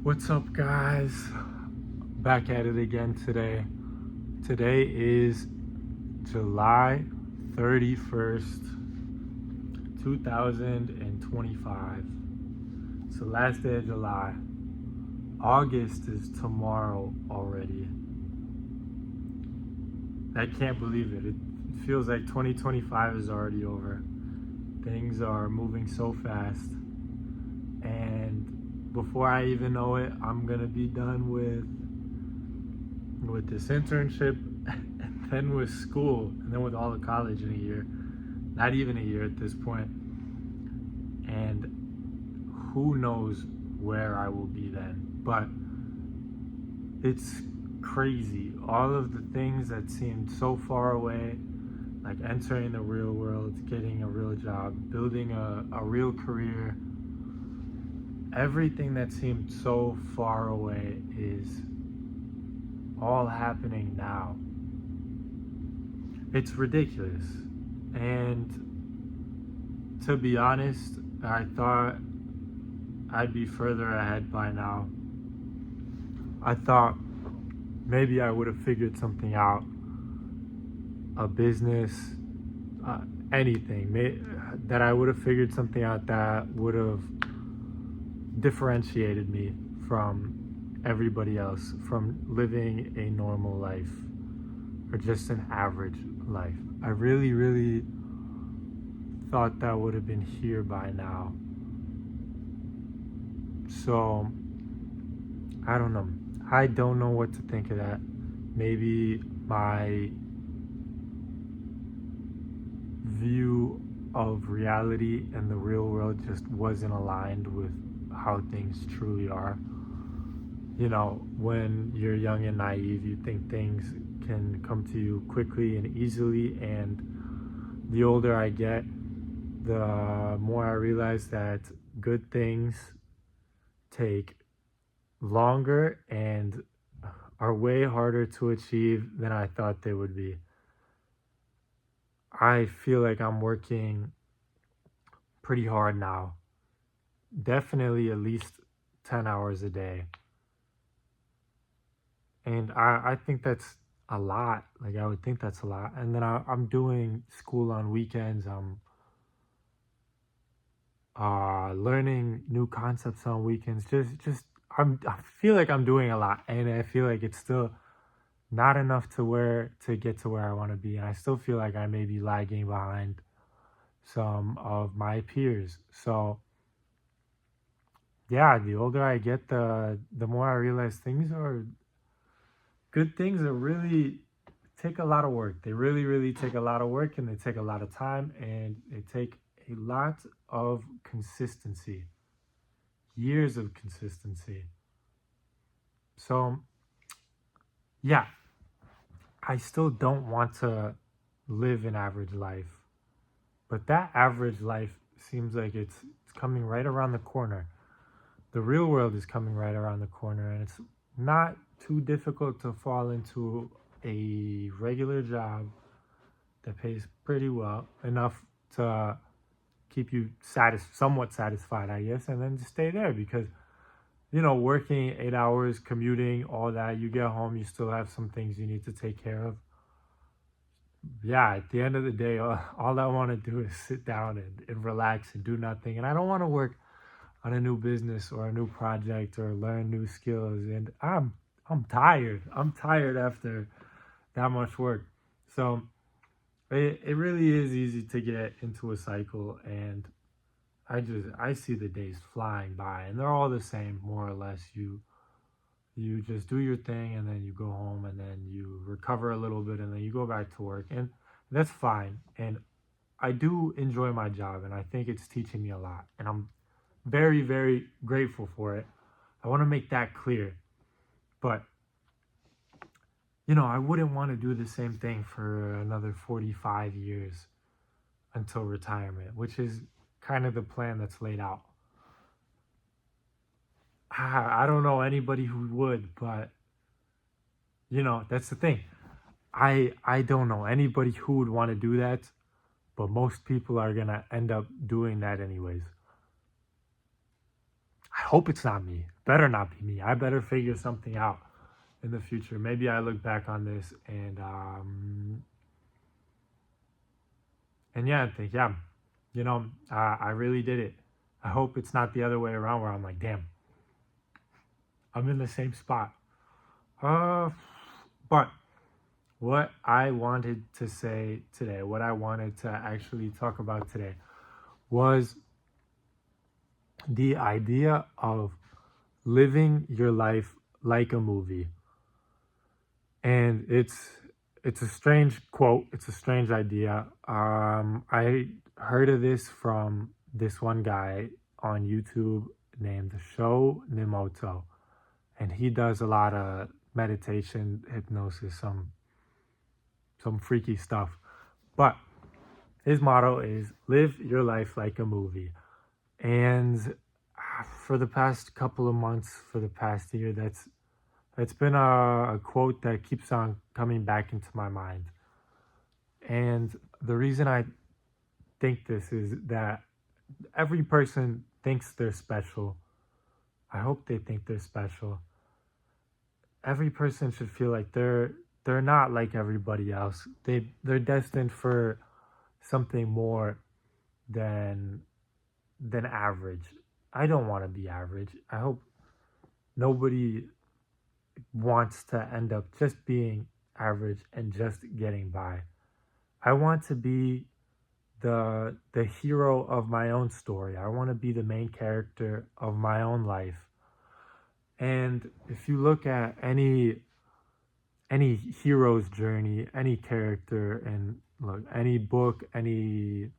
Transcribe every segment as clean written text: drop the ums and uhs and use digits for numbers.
What's up, guys? Back at it again today. Today is July 31st, 2025. It's the last day of July. August is tomorrow already. I can't believe it. It feels like 2025 is already over. Things are moving so fast. And before I even know it, I'm gonna be done with this internship and then with school and then with all the college in a year. Not even a year at this point. And who knows where I will be then. But it's crazy. All of the things that seemed so far away, like entering the real world, getting a real job, building a real career, everything that seemed so far away is all happening now. It's ridiculous. And to be honest, I thought I'd be further ahead by now. I thought maybe I would have figured something out, a business, anything, that I would have figured something out that would have differentiated me from everybody else, from living a normal life or just an average life. I really thought that would have been here by now. So I don't know. I don't know what to think of that. Maybe my view of reality and the real world just wasn't aligned with how things truly are. You know, when you're young and naive, you think things can come to you quickly and easily, and the older I get, the more I realize that good things take longer and are way harder to achieve than I thought they would be. I feel like I'm working pretty hard now. Definitely at least 10 hours a day. And I think that's a lot. Like, I would think that's a lot. And then I'm doing school on weekends. I'm learning new concepts on weekends. I feel like I'm doing a lot, and I feel like it's still not enough to get to where I want to be. And I still feel like I may be lagging behind some of my peers. So yeah, the older I get, the more I realize good things are really take a lot of work. They really take a lot of work, and they take a lot of time, and they take a lot of consistency, years of consistency. So yeah, I still don't want to live an average life, but that average life seems like it's coming right around the corner. The real world is coming right around the corner, and it's not too difficult to fall into a regular job that pays pretty well, enough to keep you somewhat satisfied, I guess, and then just stay there. Because, you know, working 8 hours, commuting, all that, you get home, you still have some things you need to take care of. Yeah, at the end of the day, all I want to do is sit down and relax and do nothing. And I don't want to work on a new business or a new project or learn new skills. And I'm tired. I'm tired after that much work. So it really is easy to get into a cycle, and I see the days flying by, and they're all the same, more or less. You just do your thing, and then you go home, and then you recover a little bit, and then you go back to work, and that's fine. And I do enjoy my job, and I think it's teaching me a lot, and I'm very grateful for it. I want to make that clear. But you know, I wouldn't want to do the same thing for another 45 years until retirement, which is kind of the plan that's laid out. I don't know anybody who would, but you know, that's the thing. I don't know anybody who would want to do that, but most people are going to end up doing that anyways. I hope it's not me. better not be me. I better figure something out in the future. Maybe I look back on this and yeah, I think, yeah, I really did it. I hope it's not the other way around where I'm like, damn, I'm in the same spot. But what I wanted to say today, what I wanted to actually talk about today was the idea of living your life like a movie. And it's a strange quote. It's a strange idea. I heard of this from this one guy on YouTube named Sho Nimoto, and he does a lot of meditation, hypnosis, some freaky stuff. But his motto is live your life like a movie. And for the past couple of months, for the past year, it's been a quote that keeps on coming back into my mind. And the reason I think this is that every person thinks they're special. I hope they think they're special. Every person should feel like they're not like everybody else. They're destined for something more than average. I don't want to be average. I hope nobody wants to end up just being average and just getting by. I want to be the hero of my own story. I want to be the main character of my own life. And if you look at any hero's journey, any character, and look, any book, any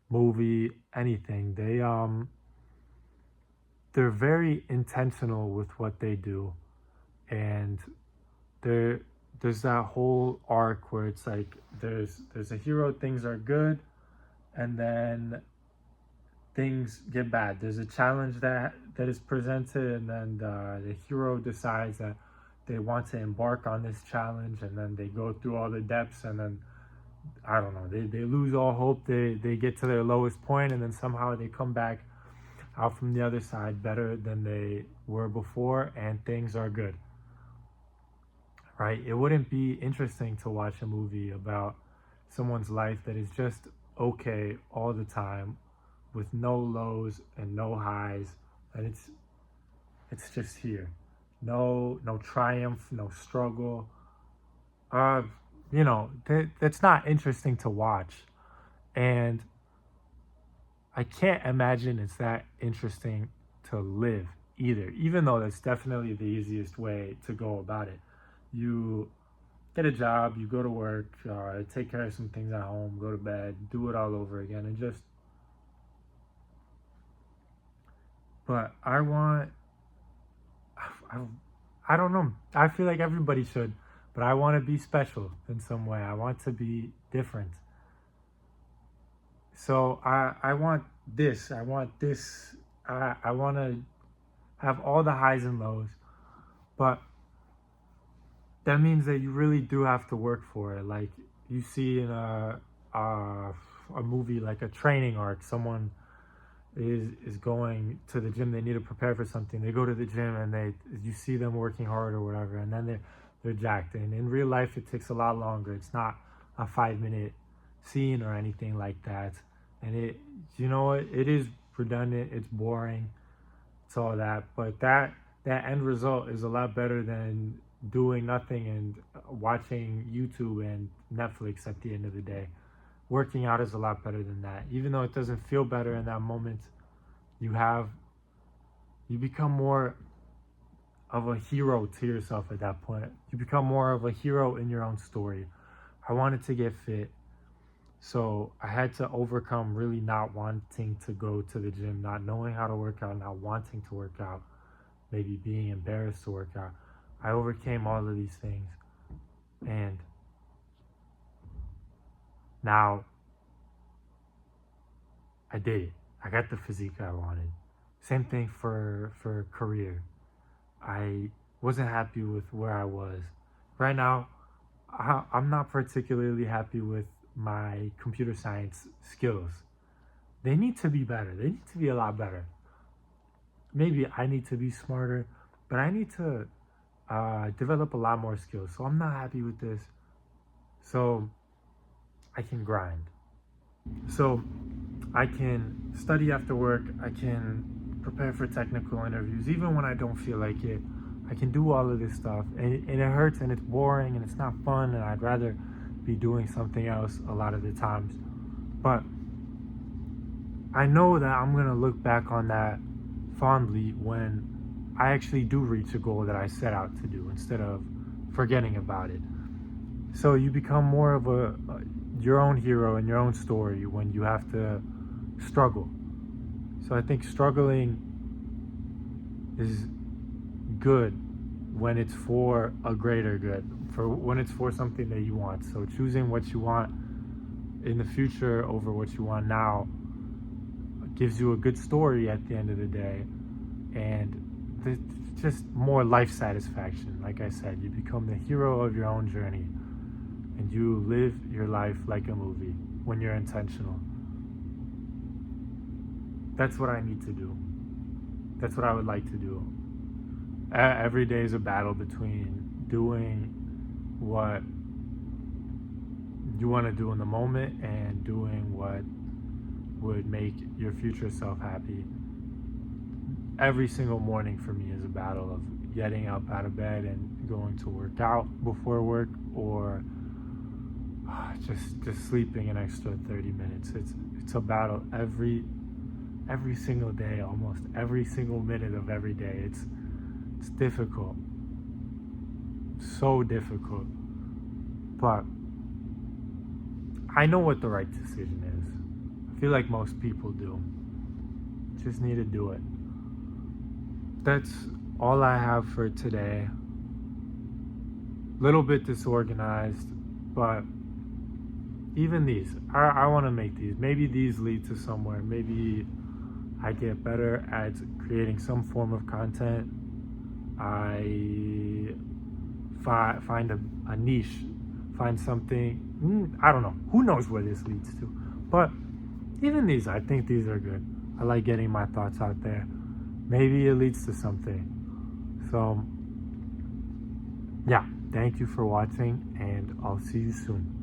movie, anything, they're very intentional with what they do. And there's that whole arc where it's like there's a hero, things are good, and then things get bad. There's a challenge that is presented, and then the hero decides that they want to embark on this challenge, and then they go through all the depths, and then I don't know, they lose all hope. They get to their lowest point, and then somehow they come back out from the other side better than they were before, and things are good. Right? It wouldn't be interesting to watch a movie about someone's life that is just okay all the time, with no lows and no highs, and it's just here. No triumph, no struggle. That's not interesting to watch. And I can't imagine it's that interesting to live either, even though that's definitely the easiest way to go about it. You get a job, you go to work, take care of some things at home, go to bed, do it all over again, and just. But I don't know. I feel like everybody should, but I want to be special in some way. I want to be different. So I want this. I want this. I want to have all the highs and lows, but that means that you really do have to work for it. Like you see in a movie, like a training arc, someone is going to the gym. They need to prepare for something. They go to the gym and you see them working hard or whatever, and then they're jacked. And in real life, it takes a lot longer. It's not a 5-minute scene or anything like that. And it is redundant. It's boring. It's all that. But that end result is a lot better than doing nothing and watching YouTube and Netflix at the end of the day. Working out is a lot better than that. Even though it doesn't feel better in that moment, you become more of a hero to yourself at that point. You become more of a hero in your own story. I wanted to get fit, so I had to overcome really not wanting to go to the gym, not knowing how to work out, not wanting to work out, maybe being embarrassed to work out. I overcame all of these things, and now I did it. I got the physique I wanted. Same thing for career. I wasn't happy with where I was. Right now, I'm not particularly happy with my computer science skills. They need to be better. They need to be a lot better. maybe I need to be smarter, but I need to develop a lot more skills. So I'm not happy with this. So I can grind. So I can study after work. I can prepare for technical interviews, even when I don't feel like it. I can do all of this stuff, and it hurts, and it's boring, and it's not fun, and I'd rather be doing something else a lot of the times. But I know that I'm gonna look back on that fondly when I actually do reach a goal that I set out to do, instead of forgetting about it. So you become more of your own hero in your own story when you have to struggle. So I think struggling is good when it's for a greater good, for when it's for something that you want. So choosing what you want in the future over what you want now gives you a good story at the end of the day, and just more life satisfaction. Like I said, you become the hero of your own journey, and you live your life like a movie when you're intentional. That's what I need to do. That's what I would like to do. Every day is a battle between doing what you want to do in the moment and doing what would make your future self happy. Every single morning for me is a battle of getting up out of bed and going to work out before work, or just sleeping an extra 30 minutes. It's a battle every single day, almost every single minute of every day. It's difficult, so difficult, but I know what the right decision is. I feel like most people do. Just need to do it. That's all I have for today. Little bit disorganized, but even these, I want to make these. Maybe these lead to somewhere. Maybe I get better at creating some form of content. I find a niche, find something. I don't know. Who knows where this leads to? But even these, I think these are good. I like getting my thoughts out there. Maybe it leads to something. So, yeah, thank you for watching, and I'll see you soon.